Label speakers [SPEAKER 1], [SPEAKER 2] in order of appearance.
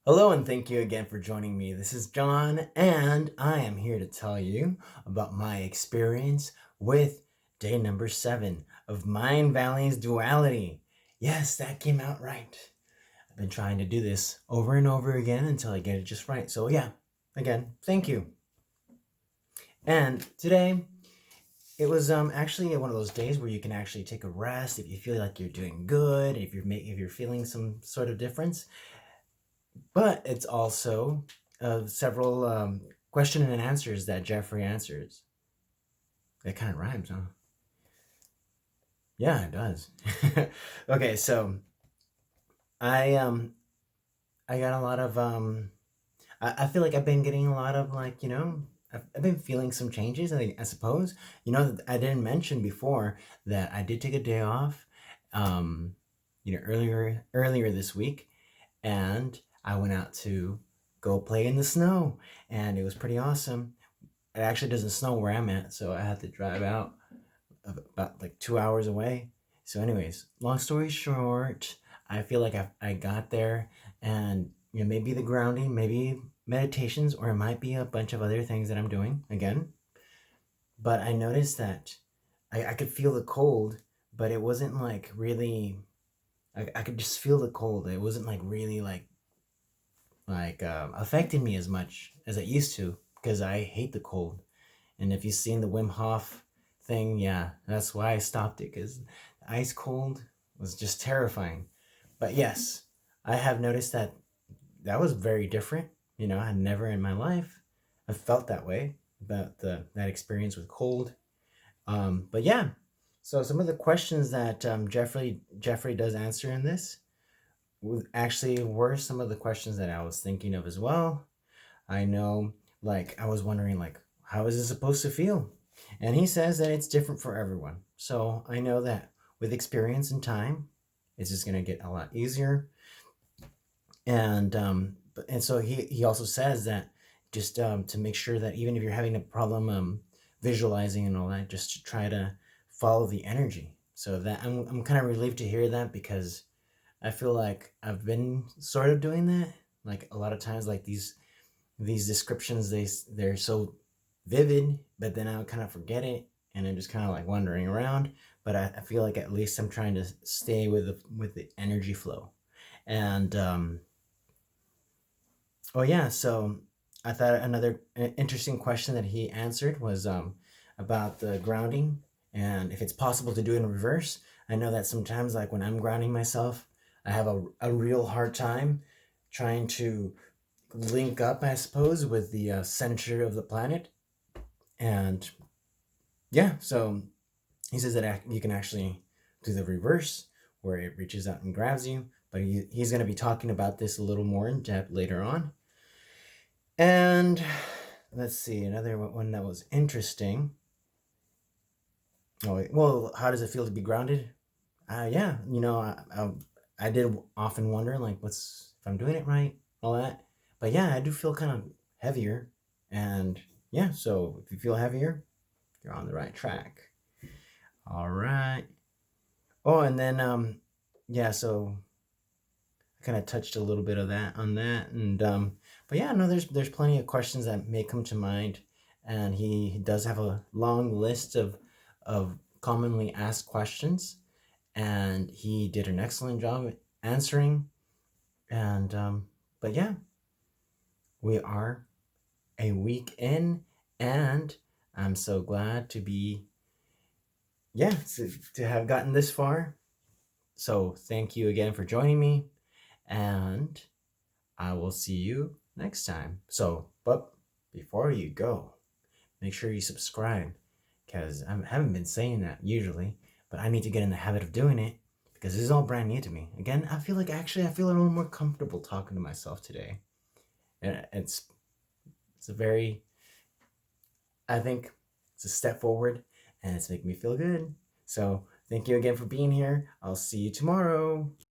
[SPEAKER 1] Hello, and thank you again for joining me. This is John, and I am here to tell you about my experience with day number 7 of Mindvalley's Duality. Yes, that came out right. I've been trying to do this over and over again until I get it just right. So, yeah, again, thank you. And today, it was actually one of those days where you can actually take a rest if you feel like you're doing good, if you're feeling some sort of difference. But it's also several question and answers that Jeffrey answers. That kind of rhymes, huh? Yeah, it does. Okay, so I um I got a lot of I feel like I've been getting a lot of I've been feeling some changes. I suppose I didn't mention before that I did take a day off, um, earlier this week, and I went out to go play in the snow, and it was pretty awesome. It actually doesn't snow where I'm at, so I had to drive out about like 2 hours away. So, anyways, long story short, I feel like I got there, and maybe the grounding, maybe meditations, or it might be a bunch of other things that I'm doing again. But I noticed that I could feel the cold, but it wasn't like really. I could just feel the cold. It wasn't like really affecting me as much as it used to because I hate the cold. And if you've seen the Wim Hof thing, yeah, that's why I stopped it because the ice cold was just terrifying. But yes, I have noticed that that was very different. I had never in my life have felt that way about that experience with cold. But yeah, so some of the questions that Jeffrey does answer in this actually were some of the questions that I was thinking of as well. I know, like, I was wondering, like, how is it supposed to feel? And he says that it's different for everyone. So I know that with experience and time, it's just going to get a lot easier. And so he also says that just to make sure that even if you're having a problem visualizing and all that, just to try to follow the energy. So that I'm kind of relieved to hear that because I feel like I've been sort of doing that. Like a lot of times, like these descriptions, they're so vivid, but then I would kind of forget it, and I'm just kind of like wandering around. But I feel like at least I'm trying to stay with the energy flow. And oh yeah, so I thought another interesting question that he answered was about the grounding and if it's possible to do it in reverse. I know that sometimes, like when I'm grounding myself, I have a real hard time trying to link up, I suppose, with the center of the planet. And yeah, so he says that you can actually do the reverse, where it reaches out and grabs you. But he's going to be talking about this a little more in depth later on. And let's see, another one that was interesting. Oh, wait, well, how does it feel to be grounded? Yeah, I did often wonder, like, what's if I'm doing it right, all that. But yeah, I do feel kind of heavier. And yeah, so if you feel heavier, you're on the right track. All right. Oh, and then yeah, so I kind of touched a little bit of that on that, and but yeah, no, there's plenty of questions that may come to mind, and he does have a long list of commonly asked questions, and he did an excellent job answering, and but yeah, we are a week in, and I'm so glad to be yeah to have gotten this far. So thank you again for joining me, and I will see you next time. So, but before you go, make sure you subscribe because I haven't been saying that usually, but I need to get in the habit of doing it because this is all brand new to me. Again, I feel like actually I feel a little more comfortable talking to myself today. And it's a very I think it's a step forward and it's making me feel good. So, thank you again for being here. I'll see you tomorrow.